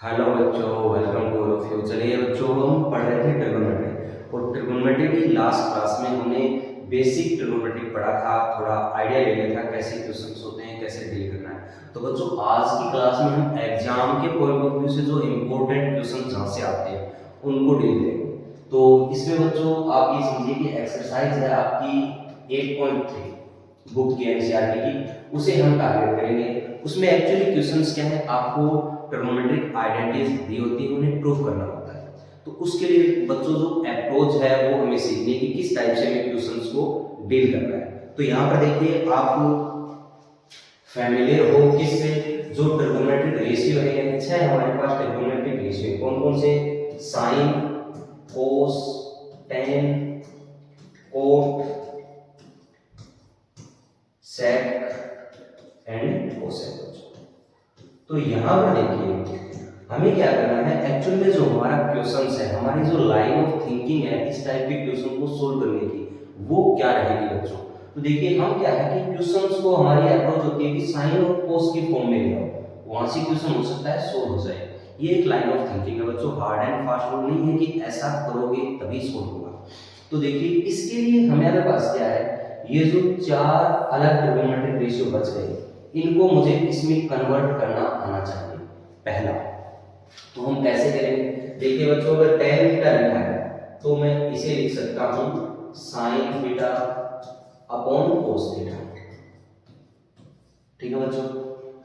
Hello बच्चों, welcome to all of you. चलिए बच्चों, हम पढ़ रहे थे ट्रिगोनोमेट्री और ट्रिगोनोमेट्री की लास्ट क्लास में हमने बेसिक ट्रिगोनोमेट्री पढ़ा था। थोड़ा आइडिया ले लिया था कैसे क्वेश्चंस होते हैं, कैसे डील करना है। तो बच्चों, आज की क्लास में हम एग्जाम के पॉइंट ऑफ व्यू से जो इम्पोर्टेंट क्वेश्चन जहाँ से आते हैं उनको डील करेंगे। तो इसमें बच्चों आप ये समझिए कि एक्सरसाइज है आपकी 8.3 बुक की एनसीईआरटी की, उसे हम टारगेट करेंगे। उसमें एक्चुअली क्वेश्चंस क्या है, आपको ट्रिगोनोमेट्रिक आइडेंटिटीज दी होती है, उन्हें प्रूव करना होता है। तो उसके लिए बच्चों जो अप्रोच है वो हमें सीखने की किस टाइप से हमें क्वेश्चंस को डील करना है। तो यहाँ पर देखिए, आप फैमिलियर हो किससे, जो ट्रिगोनोमेट्रिक रेशियो है, यानी छह हमारे पास ट्रिगोनोमेट्रिक रेशियो कौन कौन से, sine, cos, tan, cot, sec and cosec. तो यहाँ पर देखिए हमें क्या करना है, एक्चुअल में जो हमारा क्वेश्चन है, हमारी जो लाइन ऑफ थिंकिंग है इस टाइप के क्वेश्चन को सोल्व करने की, वो क्या रहेगी बच्चों। तो देखिए हम क्या है कि क्वेश्चंस को हमारी अप्रोच होती है कि साइन और कोस की फॉर्म में लिया, वहां से क्वेश्चन हो सकता है सोल्व हो जाए। ये एक लाइन ऑफ थिंकिंग है बच्चों, हार्ड एंड फास्ट रूल नहीं है कि ऐसा करोगे तभी सोल्व होगा। तो देखिए इसके लिए हमारे पास क्या है, ये जो चार अलग ट्रिगोनोमेट्रिक रेशियो बच गए, इनको मुझे इसमें कन्वर्ट करना आना चाहिए पहला। तो हम कैसे करेंगे, देखिए बच्चों, अगर tan थीटा लिखा है तो मैं इसे लिख सकता हूं sin theta upon cos theta. ठीक है बच्चों।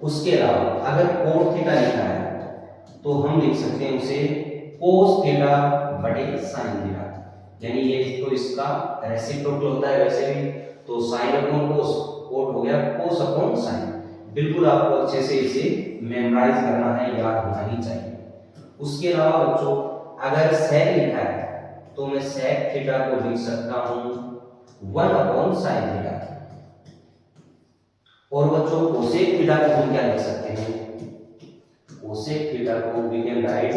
उसके अलावा अगर cot थीटा लिखा है तो हम लिख सकते हैं उसे cos थीटा बटे sin थीटा, यानी ये तो इसका रेसिप्रोकल होता है वैसे भी। तो sin अपॉन cos, cot हो गया cos अपॉन sin। बिल्कुल आपको अच्छे से इसे मेमोराइज करना है, याद होना ही चाहिए। उसके अलावा बच्चों, अगर sec लिखा है तो मैं sec थीटा को लिख सकता हूं 1 अपॉन sin थीटा। और बच्चों cosec थीटा को हम क्या लिख सकते हैं, cosec थीटा को we can write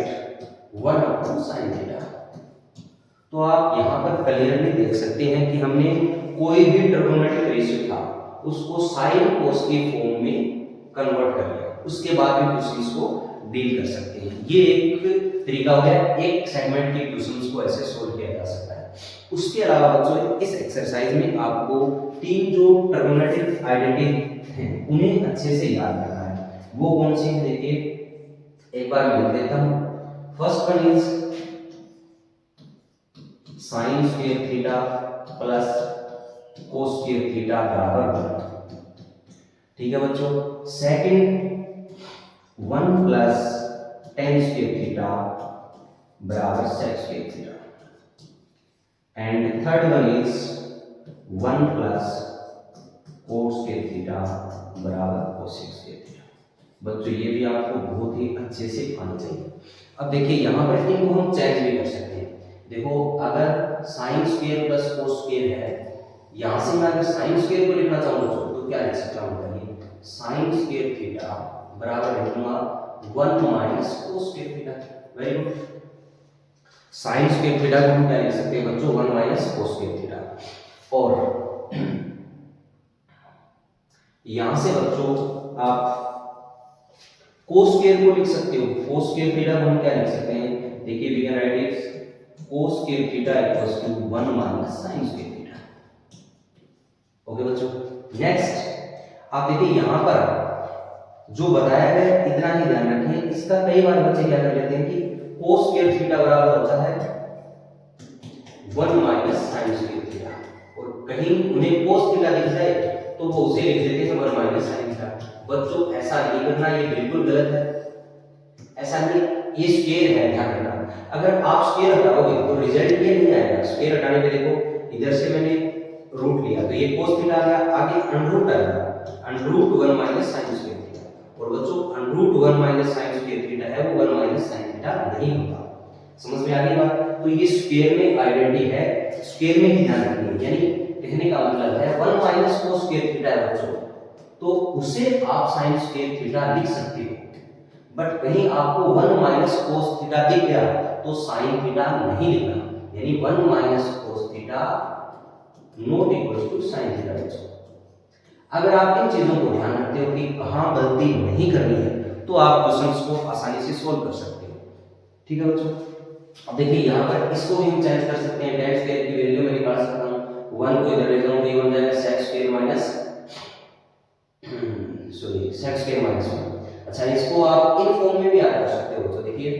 1 upon sin theta. तो आप यहां पर क्लियरली देख सकते हैं कि हमने कोई भी ट्रिगोनोमेट्रिक रेशियो था उसको साइन कोस की फॉर्म में कन्वर्ट कर लिया, उसके बाद भी क्वेश्चंस को डील कर सकते हैं। ये एक तरीका हो गया, एक सेगमेंट के क्वेश्चंस को ऐसे सोल्व किया जा सकता है। उसके अलावा बच्चों इस एक्सरसाइज में आपको तीन जो ट्रिगोनोमेट्रिक आइडेंटिटी हैं उन्हें अच्छे से याद करना है। वो कौन सी है, देखिए एक बार मैं लिख देता हूं। First one is sine square theta plus cos square theta बराबर 1। ठीक है बच्चों। Second 1 plus tan square theta बराबर sec square theta. And third one is 1 plus cot square theta बराबर कोसेक स्क्वायर थीटा। बच्चों ये भी आपको बहुत ही अच्छे से आना चाहिए। अब देखिए यहाँ पर इनको हम चेंज भी कर सकते हैं। देखो अगर sine square plus cos square है, यहां से मैं अगर साइन स्क्वायर को लिखना चाहूँ तो क्या लिख सकता हूँ, बताइए, साइन स्क्वायर थीटा बराबर लिखूंगा 1 माइनस कोस square theta. Very good. Sign square theta को हम क्या लिख सकते हैं बच्चों, 1 माइनस कोस स्क्वायर थीटा। और यहां से बच्चों आप कोस स्क्वायर को लिख सकते हो, कोस स्क्वायर थीटा को हम क्या लिख सकते हैं, देखिए we can write it cos square theta equals to 1 minus sin square theta. Okay बच्चों। नेक्स्ट आप देखिए यहां पर जो बताया गया इतना ही ध्यान रखें, इसका कई बार बच्चे क्या कर लेते हैं कि cos स्क्वायर थीटा बराबर होता है 1 माइनस sin स्क्वायर थीटा, और कहीं उन्हें cos थीटा दिख जाए तो वो उसे लिख देते हैं 1 माइनस sin थीटा। बच्चों ऐसा नहीं करना, ये बिल्कुल गलत है। ऐसा नहीं, ये स्क्वायर है, ध्यान रखना। अगर आप स्क्वायर हटाओगे तो रिजल्ट ये नहीं आएगा। स्क्वायर हटाने पे देखो इधर से मैंने रूट लिया तो ये cos थीटा आ गया, आगे अंडरूट आएगा, under root 1 minus sin square theta. और बच्चों under root 1 minus sin square theta है, वो 1 माइनस sin थीटा नहीं होता। समझ में आ गई बात। तो ये स्क्वायर में आइडेंटिटी है, स्क्वायर में ही ध्यान रखिए। यानी कहने का मतलब है 1 माइनस cos स्क्वायर थीटा है बच्चों, तो उसे आप sin स्क्वायर थीटा लिख सकते हो। बट कहीं आपको 1 माइनस कोस थीटा दिख गया तो साइन थीटा नहीं लिखना, यानी 1 minus cos theta not equal to sine theta. अगर आप इन चीजों को ध्यान रखते हो कि कहां गलती नहीं करनी है तो आप क्वेश्चंस को आसानी से सोल्व कर सकते हो। ठीक है बच्चों, अब देखिए यहाँ पर इसको भी हम चेंज कर सकते हैं, tan स्क्वायर की वैल्यू मैं निकाल सकता हूँ, 1 को इधर ले जाऊँ तो ये बन जाएगा sec square minus sec square minus 1। अच्छा, इसको आप इन फॉर्म में भी याद कर सकते हो। तो देखिए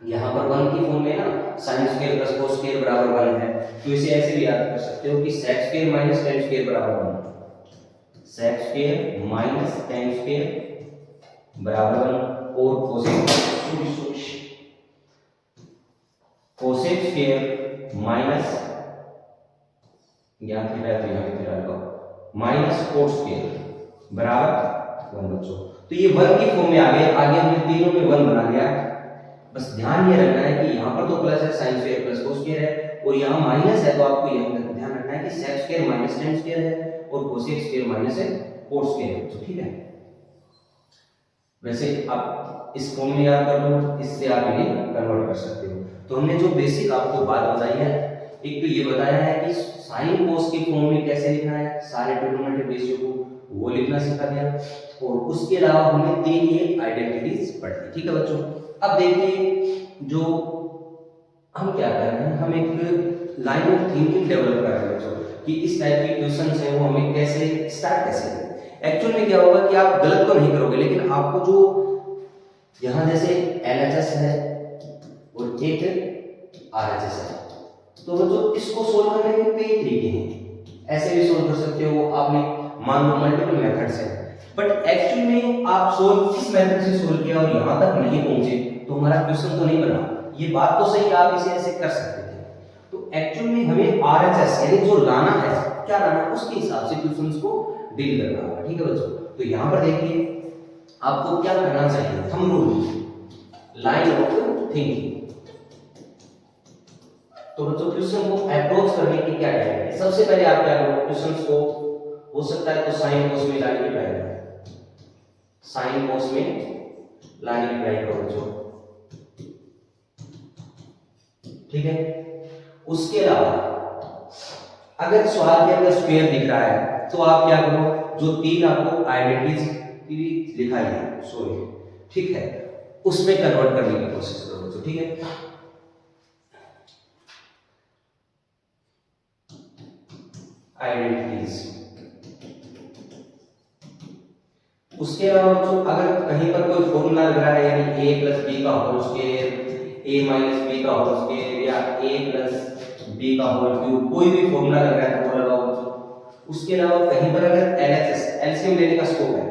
यहाँ पर 1 की फॉर्म में ना sin square plus cos square बराबर 1 है, तो इसे ऐसे भी याद कर सकते हो कि sec square minus tan square बराबर 1, sec square minus tan square बराबर 1 और कोसेक स्क्वायर माइनस यहाँ थीटा है तो यहाँ पे थीटा लो माइनस कोट स्क्वायर बराबर 1 बच्चों। तो ये 1 की फॉर्म में आ गए, आगे हमने तीनों में 1 बना लिया। बस ध्यान ये रखना है कि यहाँ पर तो प्लस है sin square plus cos square है और यहाँ माइनस है, तो आपको यह ध्यान रखना है कि sec square minus tan square है और cosec स्क्वायर माइनस है cot स्क्वायर है। तो ठीक है, वैसे आप इस फॉर्म में याद कर लो, इससे आप इन्हें कन्वर्ट कर सकते हो। तो हमने जो बेसिक आपको बात बताई है, एक तो ये बताया है कि साइन कोस के फॉर्म में कैसे लिखना है, सारे ट्रिग्नोमेट्रिक रेशियो को वो लिखना सिखा दिया, और उसके अलावा हमने 3 ये आइडेंटिटीज पढ़ी। ठीक है बच्चों, अब देखिए जो हम क्या कर रहे हैं, हम एक लाइन ऑफ थिंकिंग डेवलप कर रहे हैं बच्चों कि इस टाइप के क्वेश्चंस हैं वो हमें कैसे स्टार्ट कैसे करें। एक्चुअल में क्या होगा कि आप गलत तो नहीं करोगे, लेकिन आपको जो यहाँ जैसे LHS है और एक RHS है, तो बच्चों इसको सोल्व करने के कई तरीके हैं, ऐसे भी सोल्व कर सकते हो, आपने मान लो मल्टीपल मेथड्स है, बट एक्चुअल में आप सोल्व इस मेथड से सोल्व किया और यहाँ तक नहीं पहुंचे तो हमारा क्वेश्चन तो नहीं बना। ये बात तो सही, आप इसे ऐसे कर सकते थे। तो एक्चुअल में हमें RHS यानी जो लाना है, क्या लाना है, उसके हिसाब से क्वेश्चंस को डील करना होगा। ठीक है बच्चों, तो यहाँ पर देखिए आपको क्या करना चाहिए, thumb rule, line of thinking. तो बच्चों क्वेश्चन को अप्रोच करने की क्या टेक्निक है, सबसे पहले आप क्या करो, क्वेश्चंस को हो सकता है तो साइन कोस में लाइन ट्राई करो, साइन कोस में लाइन ट्राई करो बच्चों। ठीक है, उसके अलावा अगर सवाल के अंदर स्क्वायर दिख रहा है तो आप क्या करो, जो 3 आपको आइडेंटिटीज लिखाई है, सॉरी, ठीक है, उसमें कन्वर्ट करने की कोशिश करो बच्चों। ठीक है, आइडेंटिटीज। उसके अलावा बच्चों अगर कहीं पर कोई फॉर्मूला लग रहा है, यानी a प्लस b का whole square, a minus b का होल स्क्वायर या a प्लस b का होल क्यूब, कोई भी फॉर्मूला लग रहा है तो वो लगाओ बच्चों। उसके अलावा कहीं पर अगर LHS एलसीएम लेने का स्कोप है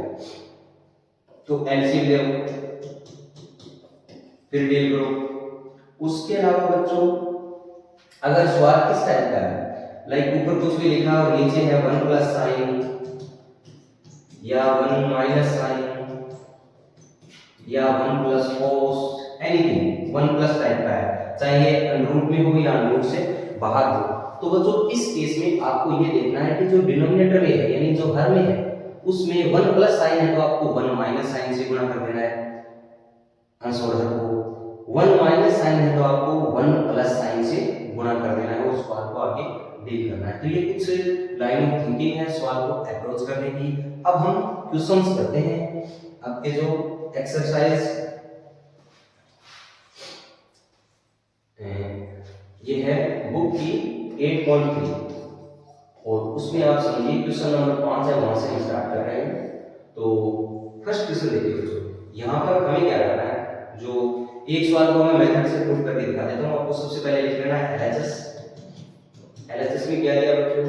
तो एलसीएम ले लो, फिर डील करो। उसके अलावा बच्चों अगर सवाल किस टाइप का है, लाइक ऊपर कुछ भी लिखा और नीचे है 1 प्लस साइन या 1 माइनस साइन या 1 plus cos, anything 1 plus type का है, चाहे अनरूट में हो या अनरूट से बाहर हो, तो बच्चों इस केस में आपको ये देखना है कि जो डिनोमिनेटर में है यानी जो हर में है उसमें 1 प्लस साइन है तो आपको 1 माइनस साइन से गुणा कर देना है आंसर को, 1 माइनस साइन है तो आपको 1 प्लस साइन से गुणा कर देना है, उस सवाल को आगे डील करना है। तो ये कुछ लाइन ऑफ थिंकिंग है सवाल को अप्रोच करने की। अब हम क्वेश्चंस करते हैं, आपके जो एक्सरसाइज ये है बुक की 8.3 और उसमें आप समझिए क्वेश्चन नंबर 5 है, वहां से हम स्टार्ट कर रहे हैं। तो फर्स्ट क्वेश्चन देखिए बच्चों, यहाँ पर हमें क्या करना है, जो एक सवाल को मैं मेथड से प्रूव करके दिखा देता हूँ आपको। सबसे पहले लिख लेना है LHS में क्या दिया बच्चों,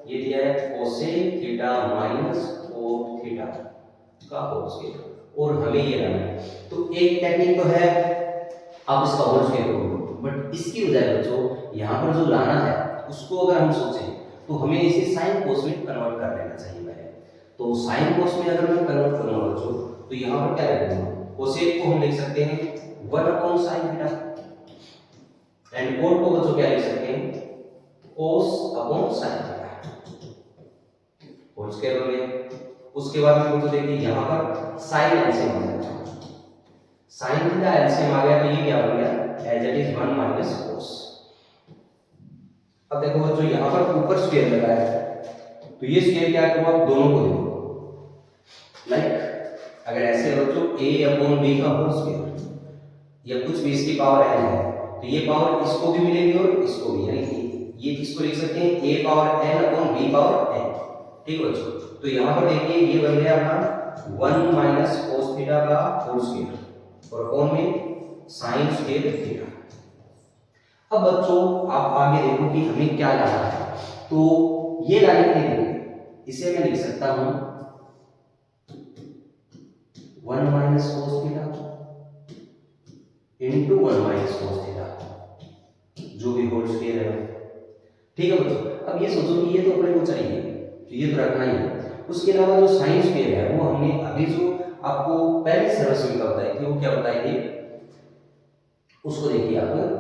ये दिया है cosec theta minus cot theta का होल स्क्वायर, और हमें ये लाना है। तो एक टेक्निक तो है आप इसका होल स्क्वायर करो, बट इसकी बजाय बच्चों यहाँ पर जो लाना है उसको अगर हम सोचें तो हमें इसे साइन कोस में कन्वर्ट कर लेना चाहिए पहले। तो साइन कोस में अगर मैं कन्वर्ट करूंगा बच्चों तो यहाँ पर क्या लिखूंगा, कोसेक को हम लिख सकते हैं 1 upon sine theta, and cot को बच्चों क्या लिख सकते हैं, cos upon sine theta whole square हो गया। उसके बाद में बच्चों देखिए यहाँ पर साइन एलसीएम आ गया, साइन थीटा एलसीएम आ गया तो ये क्या बन गया, as it is 1 minus cos. अब देखो बच्चों यहाँ पर ऊपर स्क्वायर लगा है तो ये स्क्वायर क्या करो, आप दोनों को देखो, लाइक अगर ऐसे है बच्चों a/b का होल स्क्वायर या कुछ भी इसकी पावर n है तो ये पावर इसको भी मिलेगी और इसको भी, यानी कि ये किसको लिख सकते हैं a power n b power n। ठीक है बच्चों, तो यहाँ पर देखिए ये बन गया अपना 1 माइनस cos थीटा का होल स्क्वायर और अपॉन में sin स्क्वायर थीटा। अब बच्चों आप आगे देखो कि हमें क्या लाना है, तो ये लाने के लिए इसे मैं लिख सकता हूं 1 minus cos theta into 1 minus cos theta, जो भी होल स्क्वायर है। ठीक है बच्चों, अब ये सोचो कि ये तो अपने को चाहिए तो ये तो रखना ही है। उसके अलावा जो साइन स्क्वायर है वो हमने अभी जो आपको पहले सर्वस में बताई थी वो क्या बताई थी, उसको देखिए आप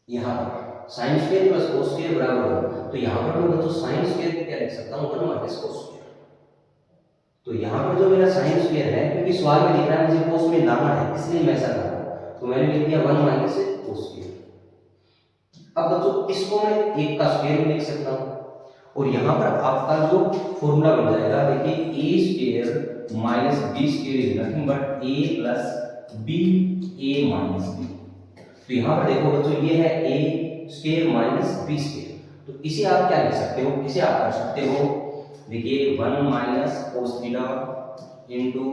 यहाँ पर sine square plus cos square बराबर 1, तो यहाँ पर मैं बच्चों साइन स्क्वायर को क्या लिख सकता हूँ 1 माइनस cos स्क्वायर। तो यहाँ पर जो मेरा साइन स्क्वायर है, क्योंकि सवाल में दिख रहा है मुझे cos में लाना है इसलिए मैं ऐसा कर रहा हूँ, तो मैंने लिख दिया 1 माइनस cos स्क्वायर। अब बच्चों इसको मैं 1 का स्क्वायर भी लिख सकता हूँ और यहाँ पर आपका जो फॉर्मूला बन जाएगा देखिए a square minus b square is nothing but a plus b a minus b। तो यहाँ पर देखो बच्चों ये है a square minus b square, तो इसे आप क्या लिख सकते हो, इसे आप कर सकते हो देखिए 1 minus cos theta into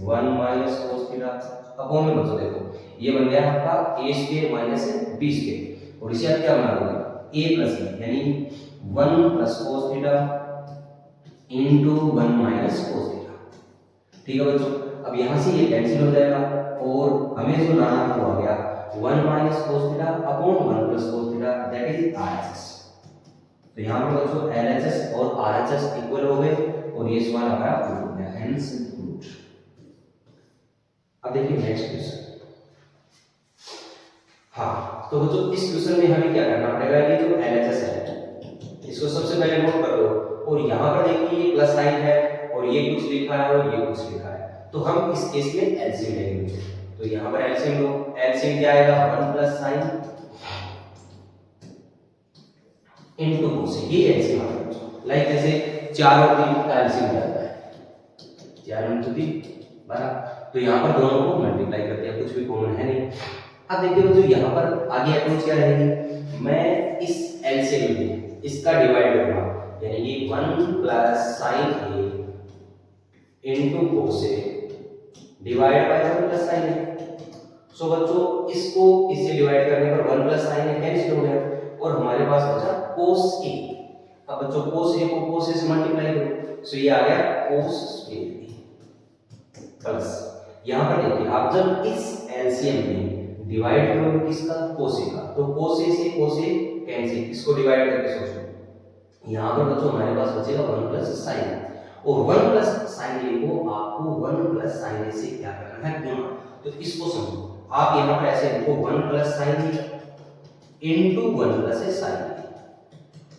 1 minus cos theta upon में बच्चों देखो ये बन गया आपका a square minus b square और इसे आप क्या बना दोगे a प्लस b, यानी 1 plus cos theta into 1 minus cos theta. ठीक है बच्चों, अब यहाँ से ये कैंसिल हो जाएगा और हमें जो लाना था वो आ गया 1 minus cos theta upon 1 plus cos theta that is RHS। तो यहाँ पर बच्चों LHS और RHS इक्वल हो गए और ये सवाल हमारा प्रूव हो गया, हेंस प्रूव्ड। अब देखिए नेक्स्ट क्वेश्चन। हाँ तो बच्चों इस क्वेश्चन में हमें क्या करना पड़ेगा, ये जो LHS है इसको सबसे पहले नोट कर लो और यहाँ पर देखिए ये प्लस साइन है और ये कुछ लिखा है और ये कुछ लिखा है, तो हम इस केस में एलसीएम लेंगे। तो यहाँ पर एलसीएम लो, एलसीएम क्या आएगा 1 प्लस साइन इनटू cos, ये एलसीएम आ गया। लाइक जैसे 4 और 3 का एलसीएम जाता है 4 इनटू 3 12, तो यहाँ पर दोनों को मल्टीप्लाई करते हैं, कुछ भी कॉमन है नहीं। अब देखिए बच्चों यहाँ पर आगे अप्रोच क्या रहेगी, मैं इस एलसीएम में इसका डिवाइड करूंगा, यानी कि 1 plus sine A into cos A divide by 1 plus sine A. So बच्चों इसको इससे डिवाइड करने पर 1 प्लस साइन ए कैंसिल हो गया और हमारे पास बचा cos ए। अब बच्चों cos ए को cos ए से मल्टीप्लाई करो, सो ये आ गया cos ए प्लस यहाँ पर देखिए आप जब इस एलसीएम में डिवाइड करोगे किसका cos ए का, तो cos ए से cos ए कैंसिल, इसको डिवाइड करके सोचो यहाँ पर बच्चों हमारे पास बचेगा 1 प्लस साइन और 1 प्लस साइन ए को आपको 1 प्लस साइन ए से क्या करना है गुणा। तो इसको समझो आप यहाँ पर ऐसे लिखो 1 plus sine A into 1 plus sine A.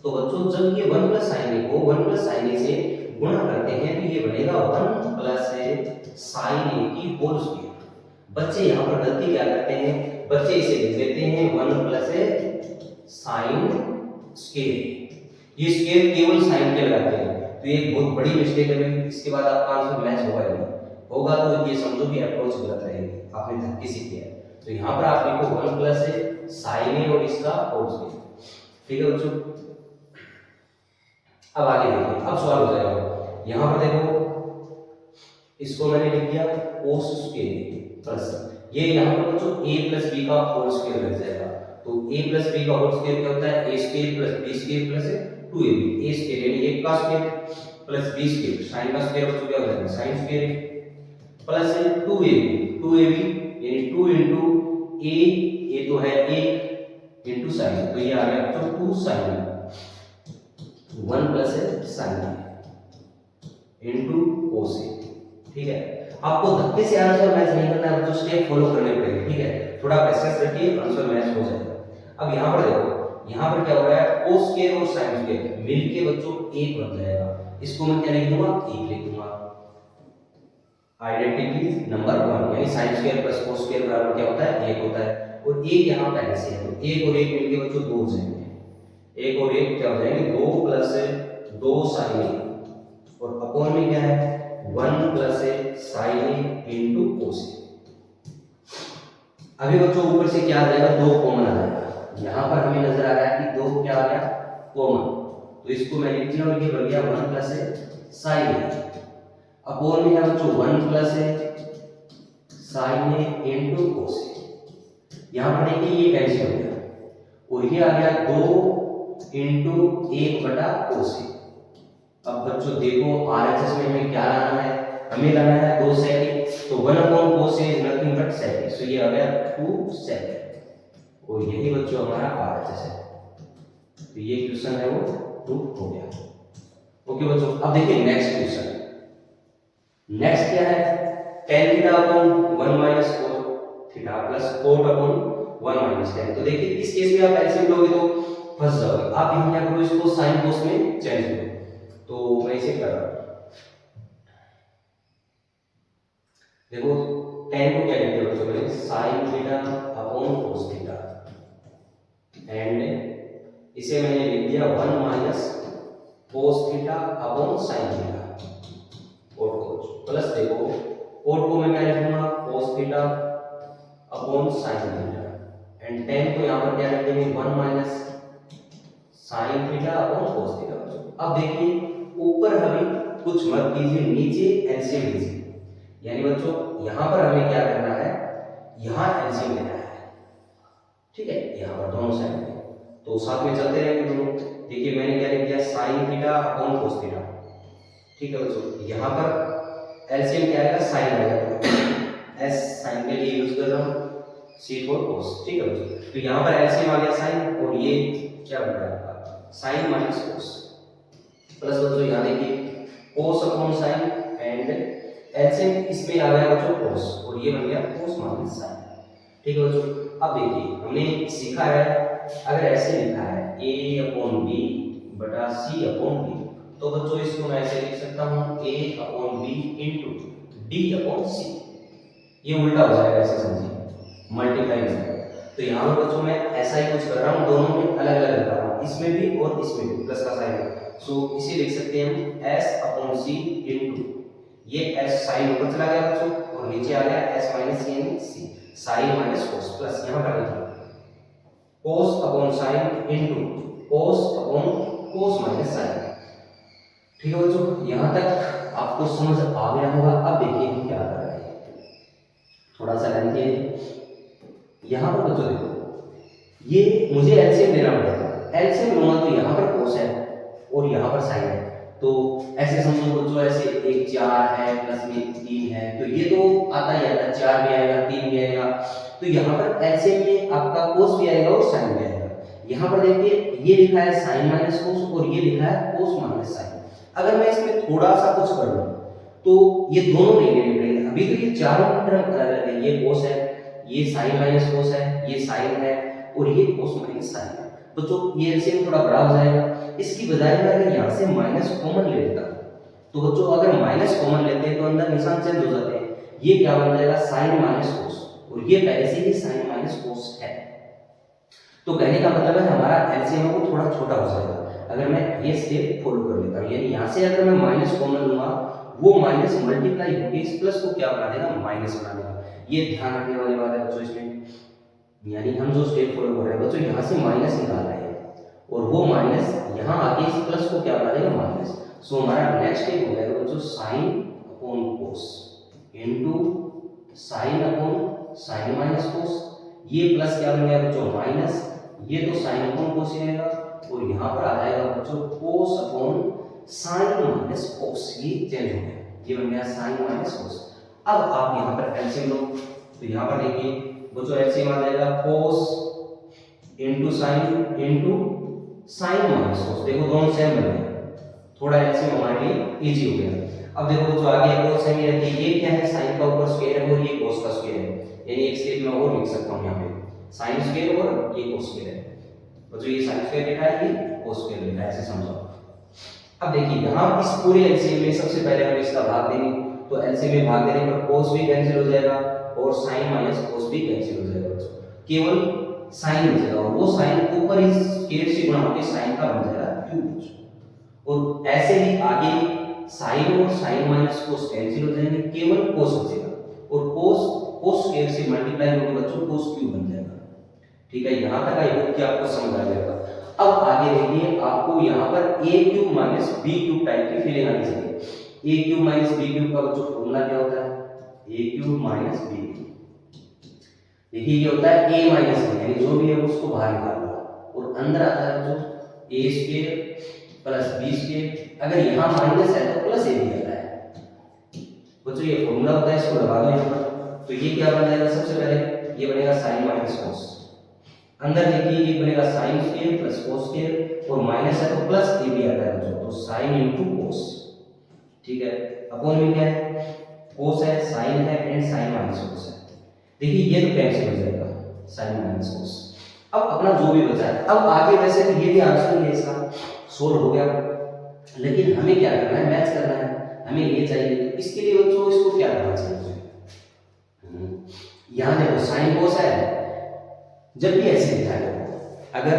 तो बच्चों जब ये 1 प्लस साइन ए को 1 प्लस साइन ए से गुणा करते हैं तो ये बनेगा 1 प्लस साइन ए की होल स्क्वायर। बच्चे यहाँ पर गलती क्या करते हैं, बच्चे इसे लिख देते हैं 1 प्लस साइन स्क्वायर, ये स्क्वायर केवल साइन के लगाते हैं, तो ये बहुत बड़ी मिस्टेक है। इसके बाद आपका आंसर मैच होगा नहीं होगा तो ये समझो कि अप्रोच गलत रहेगी, आपने धक्के से किया है। तो यहाँ पर आप लिखो 1 प्लस साइन ए और इसका होल स्क्वायर। ठीक है बच्चों, अब आगे देखिए, अब सवाल हो जाएगा यहाँ पर देखो इसको मैंने लिख दिया cos स्क्वायर प्लस ये यहाँ पर बच्चों a प्लस b का होल स्क्वायर लग जाएगा। तो a प्लस b का होल स्क्वायर क्या होता है, a square plus b square plus 2ab, a square यानी 1 का square plus b square, sine का स्क्वायर बच्चों क्या हो जाएगा साइन स्क्वायर प्लस 2ab यानी 2 इनटू a तो है 1 इनटू साइन, तो ये आ गया बच्चों 2 sine 1 plus sine into cos a। ठीक है, आपको धक्के से आंसर मैच नहीं करना है, तो स्टेप फॉलो करने पड़ेंगे। ठीक है, थोड़ा पेशेंस रखिए, आंसर मैच हो जाएगा। अब यहाँ पर देखो, यहाँ पर क्या हो रहा है cos स्क्वायर और sin स्क्वायर मिलके बच्चों 1 बन जाएगा। इसको मैं क्या लिख दूंगा 1 लिख दूंगा। आइडेंटिटी नंबर 1 यानी sin square plus cos square बराबर क्या होता है 1 होता है और 1 यहाँ पहले से है, तो 1 और 1 मिलके बच्चों 2 हो जाएंगे। 1 और 1 क्या हो जाएंगे 2 प्लस 2 sin और अपॉन में क्या है 1 प्लस साइन ए इंटू कोस ए। अभी बच्चों ऊपर से क्या आ जाएगा, 2 कॉमन आ जाएगा। यहाँ पर हमें नजर आ रहा है कि 2 क्या आ गया, कॉमन, तो इसको मैं लिख दिया और ये बन गया 1 प्लस साइन ए। अपोन में है बच्चों 1 प्लस साइन ए इंटू कोस ए। यहाँ पर देखिए ये कैंसिल हो गया और ये आ गया 2 इंटू 1 बटा कोस ए। अब बच्चों देखो आरएचएस में हमें क्या लाना है, हमें लाना है 2 सेक, तो 1 upon cos A is nothing but sec, so ये आ गया 2 सेक और यही बच्चों हमारा आरएचएस है। तो ये क्वेश्चन है वो प्रूफ हो गया। ओके बच्चों, अब देखिए नेक्स्ट क्वेश्चन। नेक्स्ट क्या है, tan theta upon 1 minus cos theta plus cot upon 1 minus tan। तो देखिए इस केस में आप एलसीएम लोगे तो फंस जाओगे। आप यहां क्या करो, इसको sin cos में चेंज करो। तो मैं इसे कर रहा हूं, देखो tan को क्या लिखते हैं बच्चों में, sin theta upon cos theta and इसे मैंने लिख दिया 1 minus cos theta upon sin theta और cos प्लस देखो cot को मैं क्या लिखूंगा, cos theta upon sin theta and tan को यहां पर क्या लिख देंगे 1 minus sin theta upon cos theta. अब देखिए ऊपर हमें कुछ मत कीजिए, नीचे एलसीएम लीजिए। यानी बच्चों यहां पर हमें क्या करना है, यहां एलसीएम लेना है, ठीक है, यहां पर दोनों साइड में, तो साथ में चलते रहेंगे दोनों। देखिए मैंने क्या लिख दिया sin theta upon cos theta, ठीक है बच्चों। यहां पर एलसीएम क्या आएगा, sin आएगा, तो s sin के लिए यूज कर रहा हूं, c for cos, ठीक है बच्चों। तो यहां पर एलसीएम आ गया sin और ये क्या बन रहा है, sin माइनस cos प्लस बच्चों यहाँ देखिए cos upon sin and LCM इसमें आ गया बच्चों cos और ये बन गया cos माइनस sin, ठीक है बच्चों। अब देखिए हमने सीखा है, अगर ऐसे लिखा है a अपॉन b बटा c अपॉन d, तो बच्चों इसको मैं ऐसे लिख सकता हूँ a upon b into d upon c। ये उल्टा हो जाएगा, ऐसे समझिए मल्टीप्लाई में। तो यहाँ पर बच्चों मैं ऐसा ही कुछ कर रहा हूँ, दोनों में अलग अलग कर रहा हूँ, इसमें भी और इसमें भी प्लस का साइन। सो इसे लिख सकते हैं हम s अपॉन c इंटू ये s साइन ऊपर चला गया बच्चों और नीचे आ गया s माइनस c यानी c, sine minus cos plus यहाँ पर लिखिए cos upon sin into cos upon cos minus sin, ठीक है बच्चों। यहाँ तक आपको समझ आ गया होगा। अब देखिए हम क्या कर रहे हैं, थोड़ा सा ध्यान दीजिए। यहाँ पर बच्चों देखो ये मुझे एलसीएम लेना पड़ेगा, एलसीएम लूंगा तो यहाँ पर cos है और यहाँ पर sin है, तो ऐसे समझो बच्चों ऐसे एक 4 है प्लस में 3 है, तो ये तो आता ही आता, 4 भी आएगा 3 भी आएगा, तो यहाँ पर एलसीएम में आपका cos भी आएगा और sin भी आएगा। यहाँ पर देखिए ये लिखा है sin माइनस cos और ये लिखा है cos माइनस sin। अगर मैं इसमें थोड़ा सा कुछ कर लूं तो ये दोनों नहीं लेने पड़ेंगे। अभी तो ये चारों टर्म अलग अलग है, ये cos है, ये sin माइनस cos है, ये sin है और ये cos माइनस sin है। बच्चों ये एलसीएम थोड़ा बड़ा हो जाएगा, इसकी बजाय मैं अगर यहाँ से माइनस कॉमन ले लेता तो बच्चों अगर माइनस कॉमन लेते हैं तो अंदर निशान चेंज हो जाते हैं, ये क्या बन जाएगा sin माइनस cos और ये पहले से ही sin माइनस cos है। तो कहने का मतलब है हमारा एलसीएम को थोड़ा छोटा हो जाएगा अगर मैं ये स्टेप फॉलो कर लेता हूँ। यानी यहाँ से अगर मैं माइनस कॉमन लूंगा वो माइनस मल्टीप्लाई होकर इस प्लस को क्या बना देगा, माइनस बना देगा। ये ध्यान रखने वाली बात है बच्चों इसमें। यानी हम जो स्टेप फॉलो कर रहे हैं बच्चों, यहाँ से माइनस निकाल रहे हैं और वो माइनस यहाँ आके इस प्लस को क्या बना देगा, माइनस। सो हमारा नेक्स्ट स्टेप हो जाएगा बच्चों sin upon cos into sin upon sin minus cos। ये प्लस क्या बन गया बच्चों, माइनस, ये तो sin अपॉन cos ही आएगा और यहाँ पर आ जाएगा बच्चों cos upon sin minus cos। ये चेंज हो गया, ये बन गया sin माइनस cos। अब आप यहाँ पर एलसीएम लो तो यहाँ पर देखिए बच्चों एलसीएम आ जाएगा cos into sin into sin minus cos। देखो दोनों सेम बन गए, थोड़ा एलसीएम हमारे लिए इजी हो गया। अब देखो बच्चों आगे एक और सेम रहती है, ये क्या है, sin का ऊपर स्क्वायर है और ये cos का स्क्वायर है। यानी एक स्टेप में और लिख सकता हूँ यहाँ पे sin स्क्वायर और ये cos स्क्वायर है। बच्चों ये sin स्क्वायर लिखा है, ये cos स्क्वायर लिखा है, ऐसे समझो। अब देखिए यहाँ इस पूरे एलसीएम में सबसे पहले हम इसका भाग देंगे, तो एलसीएम में भाग देने पर cos भी कैंसिल हो जाएगा और sin माइनस cos भी कैंसिल हो जाएगा बच्चों, केवल sin बचेगा और वो sin ऊपर इस स्क्वायर से गुणा होकर sin का बन जाएगा क्यूब। और ऐसे ही आगे साइन और साइन माइनस कोस कैंसिल हो जाएंगे, केवल कोस बचेगा और कोस स्क्वायर से मल्टीप्लाई होकर बच्चों कोस क्यूब बन जाएगा। ठीक है, यहां तक आई होप कि आपको समझ आ जाएगा। अब आगे देखिए, आपको यहाँ पर A cube minus B cube type की फीलिंग आनी चाहिए। A cube minus B cube का बच्चों फॉर्मूला क्या होता है? A cube minus B cube. देखिए ये होता है ए माइनस बी, यानी जो भी है उसको बाहर निकाल लो और अंदर आता है जो ए स्क्वायर प्लस बी स्क्वायर। अगर यहाँ माइनस है तो प्लस ए भी आता है बच्चों, ये फॉर्मूला होता है, इसको लगा दो यहाँ पर। तो ये क्या बन जाएगा? सबसे पहले ये बनेगा साइन माइनस कोस, अंदर देखिए ये बनेगा sine square plus cos square और माइनस है तो प्लस ए भी आता है बच्चों, तो साइन इनटू कोस। ठीक है, अपॉन में क्या है? कोस है, साइन है एंड साइन माइनस कोस है। देखिए ये तो कैंसिल हो जाएगा, साइन माइनस कोस। अब अपना जो भी बचा है, अब आगे वैसे तो ये भी आंसर है इसका सोल्व हो गया, लेकिन हमें क्या करना है? मैच करना है, हमें ये चाहिए। इसके लिए बच्चों इसको क्या करना चाहिए? यहां देखो साइन कोस है, जब भी ऐसे लिखा है अगर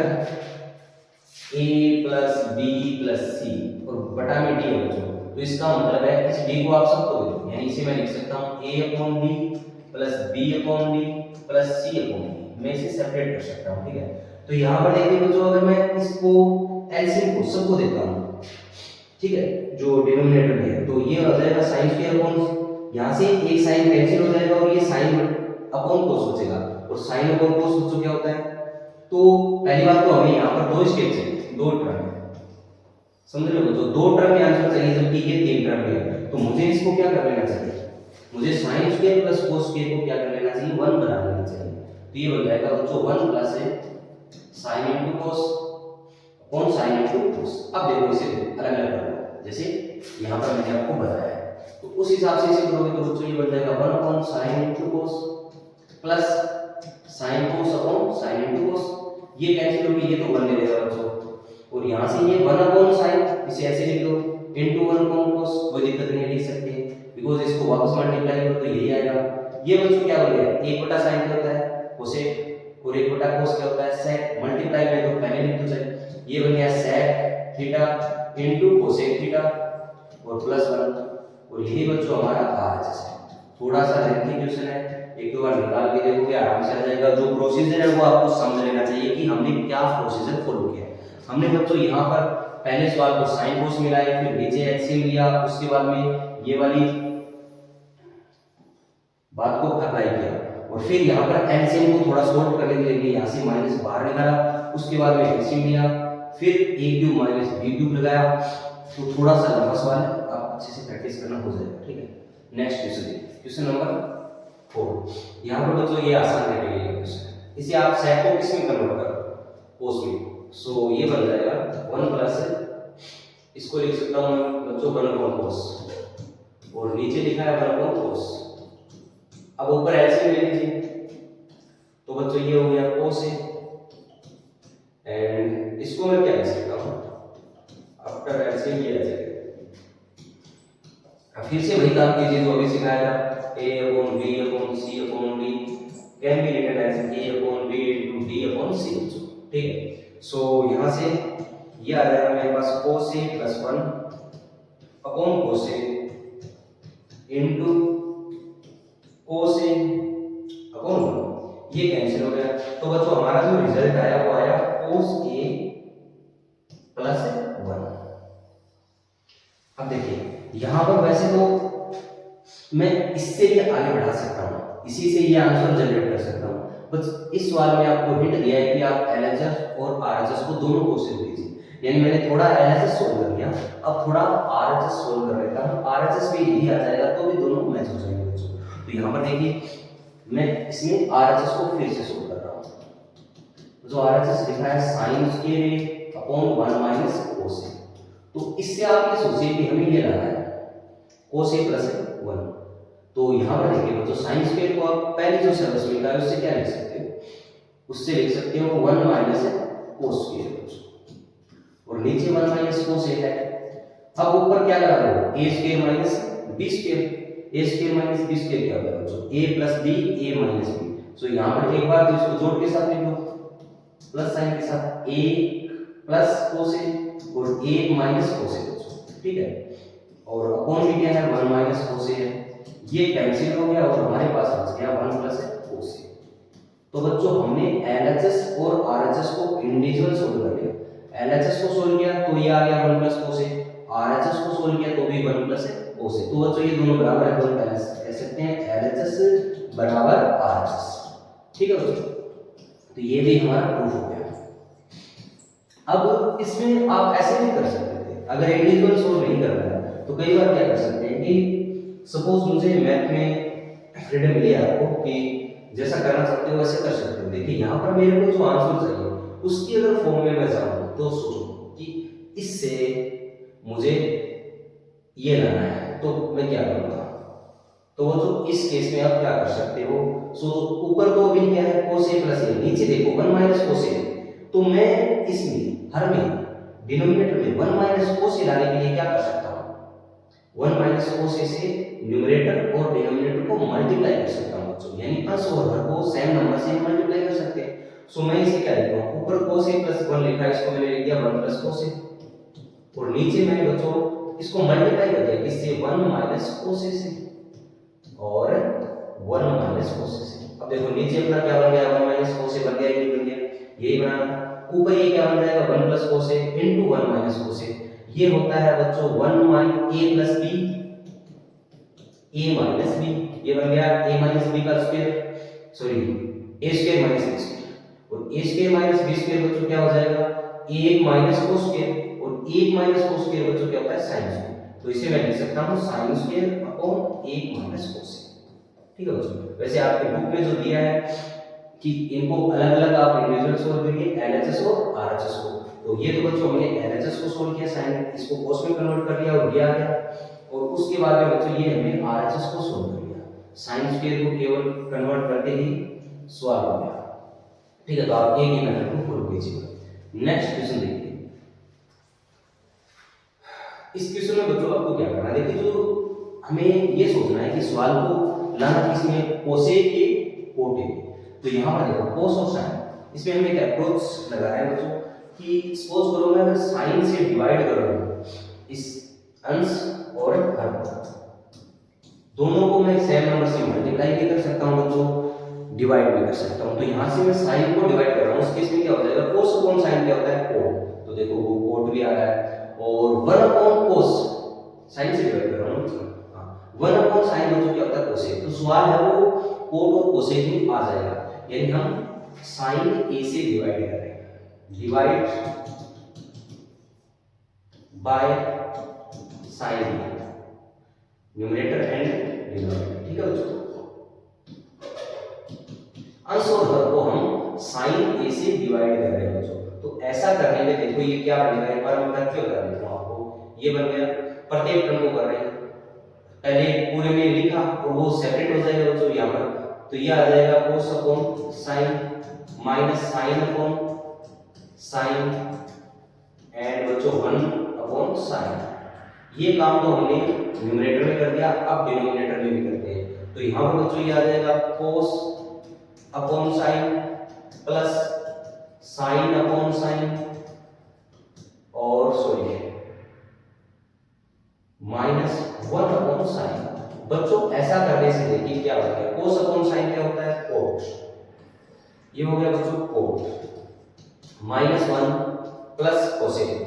a प्लस बी प्लस सी और बटा में डी है बच्चों, तो इसका मतलब है इस डी को आप सबको दे दो, यानी इसे मैं लिख सकता हूं a upon D plus B upon D plus C upon D. मैं इसे सेपरेट कर सकता हूं। ठीक है, तो यहां पर देखिए बच्चों, अगर मैं इसको एलसीएम को सबको देता हूं, ठीक है, जो डिनोमिनेटर में है, तो ये हो जाएगा साइन स्क्वायर अपॉन, यहां से एक साइन कैंसिल हो जाएगा और ये साइन अपॉन कोस बचेगा। और साइन अपॉन कोस बच्चों क्या होता है? तो पहली बात तो हमें यहाँ पर दो स्टेप चाहिए, दो टर्म, समझ रहे हो? तो दो टर्म में आंसर चाहिए, जबकि ये तीन टर्म में है। तो मुझे इसको क्या कर लेना चाहिए? मुझे sine square plus cos square को क्या कर लेना चाहिए? 1 बना लेना चाहिए। तो ये बन जाएगा बच्चों 1 प्लस साइन इनटू कोस अपॉन साइन इनटू कोस। अब देखो इसे अलग-अलग कर लो, जैसे यहाँ पर मैंने आपको बताया है, तो उस हिसाब से इसे करोगे तो बच्चों ये बन जाएगा 1 अपॉन साइन इनटू कोस plus sine cos upon sign into कोस। ये कैंसिल होगी, ये तो 1 ले लेगा बच्चों, और यहां से ये 1 अपॉन साइन, इसे ऐसे लिख दो, इनटू 1 अपॉन कोस। कोई दिक्कत नहीं है, लिख सकते हैं, बिकॉज़ इसको वापस मल्टीप्लाई करो तो यही आएगा। ये बच्चों क्या हो गया? 1 बटा साइन क्या होता है? कोसेक, और 1 बटा कोस क्या होता है? सेक। मल्टीप्लाई में तो पहले लिख दो चाहिए, ये बन गया sec theta into cosec theta और प्लस 1, और यही बच्चों हमारा आरएचएस है। थोड़ा सा लेंथी क्वेश्चन है, एक दो बार निकाल के देखोगे आराम से आ जाएगा। जो प्रोसीजर है वो आपको समझ लेना चाहिए कि हमने क्या प्रोसीजर फॉलो किया है। हमने बच्चों यहाँ पर पहले सवाल को साइन कोस मिलाया, फिर नीचे एचसीएम लिया, उसके बाद में ये वाली बात को अप्लाई किया, और फिर यहाँ पर एलसीएम को थोड़ा सॉल्व करने के लिए यहाँ से माइनस बाहर निकाला, उसके बाद में एलसीएम लिया, फिर a cube minus b cube लगाया। तो थोड़ा सा लंबा सवाल है, आप अच्छे से प्रैक्टिस करना हो जाएगा। ठीक है, नेक्स्ट क्वेश्चन, क्वेश्चन नंबर 4। यहाँ पर बच्चों ये आसान कैटेगरी का क्वेश्चन है, इसे आप सेक को किस में कन्वर्ट करो? कोस में। सो ये बन जाएगा 1 प्लस, इसको लिख सकता हूँ मैं बच्चों 1 अपॉन कोस, और नीचे लिखा है 1 अपॉन कोस। अब ऊपर एलसीएम ले लीजिए, तो बच्चों ये हो गया कोस है, एंड इसको मैं क्या लिख सकता हूँ? आफ्टर एलसीएम ये आ जाएगा। फिर से वही काम कीजिए जो अभी सिखाया था, a upon b upon c upon d can be written as a upon b into d upon c। ठीक है, सो यहाँ से ये आ जाएगा मेरे पास cos a plus 1 upon cos a into cos a upon 1, ये कैंसिल हो गया। तो बच्चों हमारा जो रिजल्ट आया वो आया cos a plus 1। अब देखिए यहाँ पर वैसे तो मैं इससे भी आगे बढ़ा सकता हूँ, इसी से ये आंसर जनरेट कर सकता हूँ, बस इस सवाल में आपको हिंट दिया है कि आप एलएचएस और आरएचएस को दोनों को से लीजिए। यानी मैंने थोड़ा एलएचएस सोल्व कर लिया, अब थोड़ा आरएचएस सोल्व कर लेता हूँ, आरएचएस भी यही आ जाएगा तो भी दोनों मैच हो जाएंगे बच्चों। तो यहाँ पर देखिए मैं इसमें आरएचएस को फिर से सोल्व कर रहा हूँ। जो आरएचएस लिखा है sine square upon 1 minus cos A, तो इससे आप ये सोचिए कि हमें ये लाना है कोस ए प्लस 1। तो यहाँ पर देखिए बच्चों साइन स्क्वायर को आप पहले जो सर्विस मिला है उससे क्या लिख सकते हो? उससे लिख सकते हो 1 माइनस कोस स्क्वायर बच्चों, और नीचे 1 माइनस कोस ए है। अब ऊपर क्या लगा दो? a square minus b square. a square minus b square क्या होता है बच्चों? a plus b a minus b। सो यहाँ पर एक बार तो इसको जोड़ के साथ लिख लो प्लस साइन के साथ, a प्लस कोस ए और a माइनस कोस ए बच्चों। ठीक है, और अपॉन भी क्या है 1 माइनस कोस है, ये कैंसिल हो गया और हमारे पास बच गया 1 प्लस कोस। तो बच्चों हमने एलएचएस और आरएचएस को इंडिविजुअल सोल्व कर लिया। एलएचएस को सोल्व किया तो ये आ गया 1 प्लस कोस, आरएचएस को सोल्व किया तो भी 1 प्लस कोस। तो बच्चों ये दोनों बराबर है, दोनों कह सकते हैं एलएचएस बराबर आरएचएस। ठीक है बच्चों, तो ये भी हमारा प्रूफ हो गया। अब इसमें आप ऐसे भी कर सकते थे, अगर इंडिविजुअल सोल्व नहीं कर रहा है तो कई बार क्या कर सकते हैं कि सपोज मुझे मैथ में फ्रीडम मिली आपको कि जैसा करना चाहते हो वैसे कर सकते हो। देखिए यहाँ पर मेरे को जो आंसर चाहिए उसकी अगर फॉर्म में मैं जाऊँ तो सोचो कि इससे मुझे ये लाना है तो मैं क्या करूँगा। तो वो जो इस केस में आप क्या कर सकते हो, सो ऊपर तो अभी क्या है cos a प्लस a, नीचे देखो 1 माइनस cos a, तो मैं इसमें हर में डिनोमिनेटर में 1 माइनस cos a लाने के लिए क्या कर सकता हूँ, 1 माइनस cos a से न्यूमरेटर और डिनोमिनेटर को मल्टीप्लाई कर सकता हूँ बच्चों, यानी अंश और हर को सेम नंबर से मल्टीप्लाई कर सकते हैं। सो मैं इसे क्या लिखता हूँ, ऊपर cos a प्लस 1 लिखा है, इसको मैंने लिख दिया 1 प्लस cos a, और नीचे मैंने बच्चों इसको मल्टीप्लाई कर दिया किससे, 1 माइनस cos a से और 1 माइनस cos a से। अब देखो नीचे अपना क्या बन गया, 1 माइनस cos a बन गया, ये बन गया, यही बनाना। ऊपर ये क्या बन जाएगा 1 plus cos a into 1 minus cos a, ये होता है बच्चों 1 minus a plus b, a minus b, ये बन गया a माइनस b का square, sorry a square minus b square, और a square minus b square बच्चों क्या हो जाएगा 1 माइनस cos स्क्वायर, और 1 माइनस cos स्क्वायर बच्चों क्या होता है sin स्क्वायर। तो इसे मैं लिख सकता हूं sin square upon 1 minus cos। ठीक है बच्चों, वैसे आपके बुक में जो दिया है कि इनको अलग-अलग आप इंडिविजुअल सोल्व करिए, एलएचएस और आरएचएस को। तो ये तो बच्चों हमने एलएचएस को सोल्व किया, sin इसको cos में कन्वर्ट कर दिया और ये आ गया, और उसके बाद में बच्चों ये हमने आरएचएस को सोल्व कर लिया, sin स्क्वायर को केवल कन्वर्ट करते ही सॉल्व हो गया। ठीक है, तो आप एक ही मेथड को फॉलो कीजिएगा। नेक्स्ट क्वेश्चन देखिए। इस क्वेश्चन में बच्चों आपको क्या करना है, देखिए जो हमें ये सोचना है कि सवाल को लाना किसमें, कोसेक के कोटे। तो यहाँ पर देखो cos और sin, इसमें हमने एक अप्रोच लगाया है बच्चों कि सपोज करो मैं अगर sin से डिवाइड कर रहा हूँ इस अंश और हर दोनों को मैं सेम नंबर से मल्टीप्लाई भी कर सकता हूँ बच्चों, डिवाइड भी कर सकता हूँ। तो यहाँ से मैं sin को डिवाइड कर रहा हूँ, उस केस में क्या हो जाएगा cos अपॉन sin क्या होता है कोट, तो देखो वो कोट भी आ रहा है, और 1 अपॉन cos sin से डिवाइड कर रहा हूँ, 1 अपॉन sin बच्चों क्या होता है कोसेक। तो सवाल है वो कोट और कोसेक में आ जाएगा, यानी हम sin a से डिवाइड कर रहे हैं, divide by sin a, numerator and denominator. ठीक है बच्चों, अंश और हर को हम sin a से डिवाइड कर रहे हैं बच्चों। तो ऐसा करने में देखो ये क्या बनेगा, एक बार मैं करके बता देता हूं आपको। ये बन गया, प्रत्येक टर्म को कर रहे हैं, पहले पूरे में लिखा और वो सेपरेट हो जाएगा बच्चों यहाँ पर, तो ये आ जाएगा cos upon sin minus sin upon sin and बच्चों 1 अपॉन sin। ये काम तो हमने न्यूमरेटर में कर दिया, अब डिनोमिनेटर में भी करते हैं। तो यहाँ पर बच्चों ये आ जाएगा cos upon sin plus sin upon sin और सॉरी माइनस 1 अपॉन sin। बच्चों ऐसा करने से देखिए क्या हो गया, cos अपॉन sin क्या होता है कोट, ये हो गया बच्चों कोट, माइनस 1 प्लस कोसेक,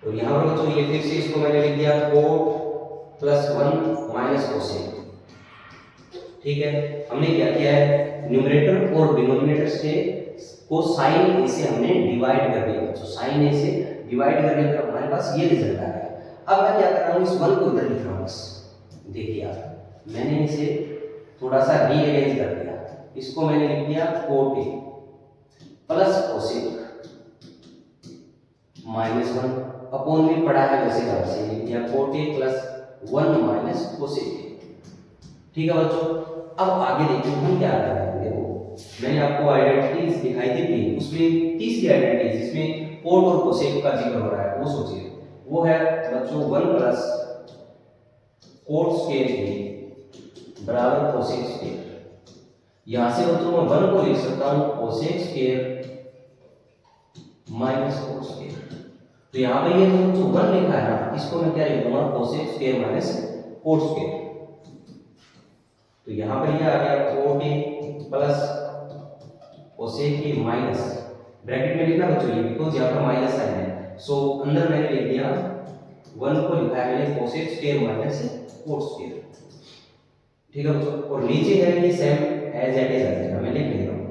और यहां पर बच्चों ये फिर से इसको मैंने लिख दिया कोट प्लस 1 माइनस कोसेक। ठीक है, हमने क्या किया है न्यूमरेटर और डिनोमिनेटर से को sin a से हमने डिवाइड कर दिया बच्चों, sin a से डिवाइड करने पर हमारे पास ये रिजल्ट आ गया। अब मैं क्या कर रहा हूँ, इस 1 को इधर लिख रहा हूँ बस, देखिए आप मैंने इसे थोड़ा सा रीअरेंज कर दिया, इसको मैंने लिख दिया cot a plus cosec minus 1 upon में पड़ा है वैसे का वैसे लिख दिया cot a plus 1 minus cosec. ठीक है बच्चों, अब आगे देखिए हम क्या कर रहे हैं। देखो मैंने आपको आइडेंटिटीज दिखाई थी, उसमें तीसरी आइडेंटिटी जिसमें कोट और कोसेक का जिक्र हो रहा है वो सोचिए, वो है बच्चों 1 प्लस कोट स्क्वायर बराबर कोसेक स्क्वायर। यहां से बच्चों मैं 1 को लिख सकता हूं cosec square minus cot square. तो यहाँ पे ये जो 1 लिखा है ना, इसको मैं क्या लिखूंगा, cosec square minus cot square. तो यहाँ पर ये आ गया cot A plus cosec A minus, bracket में लिखना बच्चों ये, बिकॉज यहाँ पर माइनस साइन है, सो अंदर मैंने लिख दिया 1 को लिखा है मैंने cosec square minus cot square. ठीक है बच्चों, और नीचे है ये सेम एज इट इज आ जाएगा, मैं लिख लेता हूँ।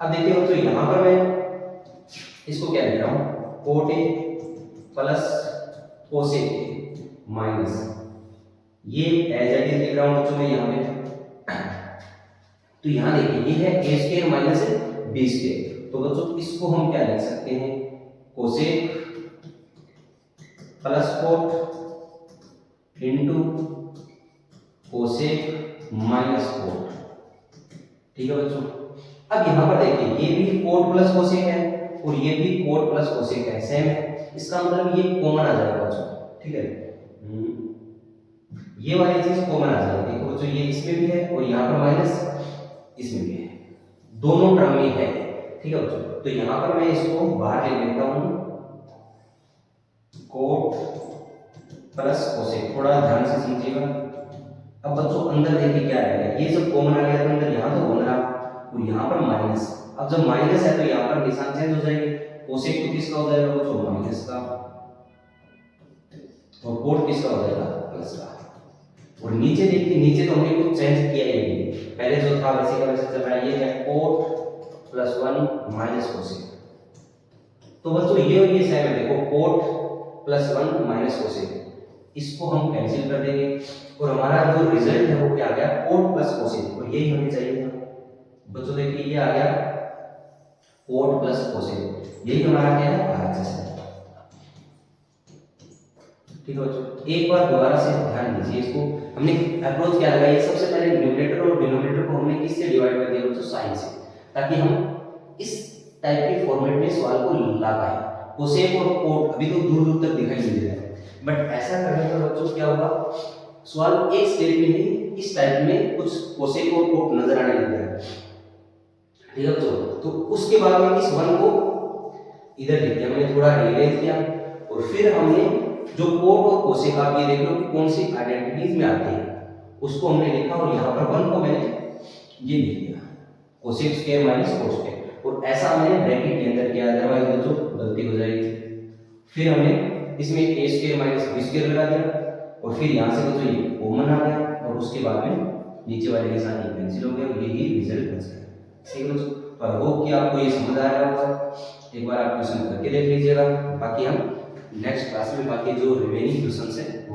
अब देखिए बच्चों यहाँ पर मैं इसको क्या लिख रहा हूँ, cot A plus cosec A minus, ये एज इट इज लिख रहा हूँ बच्चों मैं यहाँ पे। तो यहाँ देखिए ये है ए स्क्वायर माइनस बी स्क्वायर, तो बच्चों इसको हम क्या लिख सकते हैं, cosec plus coat into cosec minus cot. ठीक है बच्चों, अब यहाँ पर देखिए ये भी कोट प्लस कोसेक है और ये भी कोट प्लस कोसेक है, सेम है, इसका मतलब ये कॉमन आ जाएगा बच्चों। ठीक है, ये वाली चीज कॉमन आ जाएगी। देखो बच्चों ये इसमें भी है और यहाँ पर माइनस इसमें भी है, दोनों टर्म में है। ठीक है बच्चों, तो यहाँ पर मैं इसको बाहर ले लेता हूँ, कोट प्लस कोसेक, थोड़ा ध्यान से समझिएगा। अब बच्चों अंदर देखिए क्या रहेगा, ये सब कॉमन आ गया तो अंदर यहाँ तो 1 रहा और यहाँ पर माइनस। अब जब माइनस है तो यहाँ पर निशान चेंज हो जाएंगे, कोसेक तो किसका हो जाएगा बच्चों, माइनस का, और कोट किसका हो जाएगा, प्लस का। और नीचे देखिए, नीचे तो हमने कुछ चेंज किया ही नहीं, पहले जो था वैसे का वैसे चल रहा है, ये है कोट प्लस 1 माइनस कोसेक। तो बच्चों ये और ये सेम है, देखो कोट प्लस 1 माइनस कोसेक, इसको हम कैंसिल कर देंगे और हमारा जो रिजल्ट है वो क्या आ गया, कोट प्लस कोसेक, और यही हमें चाहिए था बच्चों। देखिए ये आ गया कोट प्लस कोसेक, यही हमारा क्या है, आरएचएस है। ठीक है बच्चों, एक बार दोबारा से ध्यान दीजिए, इसको हमने अप्रोच क्या लगाई, सबसे पहले न्यूमरेटर और डिनोमिनेटर को हमने किससे डिवाइड कर दिया बच्चों, साइन से, ताकि हम इस टाइप के फॉर्मेट में सवाल को ला पाए। कोसेक और कोट अभी तो दूर दूर तक दिखाई नहीं दे रहा है, बट ऐसा करने पर बच्चों क्या होगा, सवाल एक स्टेप में ही इस टाइप में कुछ कोसेक और कोट नजर आने लग जाएगा। ठीक है बच्चों, तो उसके बाद में इस 1 को इधर लिख दिया, हमने थोड़ा रिलेट किया और फिर हमने जो कोट और कोसेक, आप ये देख लो कि कौन सी आइडेंटिटीज में आते हैं, उसको हमने लिखा और यहाँ पर 1 को मैंने ये लिख दिया, cosec square minus cot square, और ऐसा मैंने ब्रैकेट के अंदर किया, अदरवाइज बच्चों गलती हो जाएगी। फिर हमने इसमें ए स्क्वायर माइनस बी स्क्वायर लगा दिया और फिर यहाँ से बच्चों ये कॉमन आ गया और उसके बाद में नीचे वाले के साथ ये कैंसिल हो गया और यही रिजल्ट बच गया। ठीक है बच्चों, तो आई होप कि आपको ये समझ आ रहा होगा, एक बार आप क्वेश्चन करके देख लीजिएगा, बाकी हम नेक्स्ट क्लास में बाकी जो रिमेनिंग क्वेश्चन है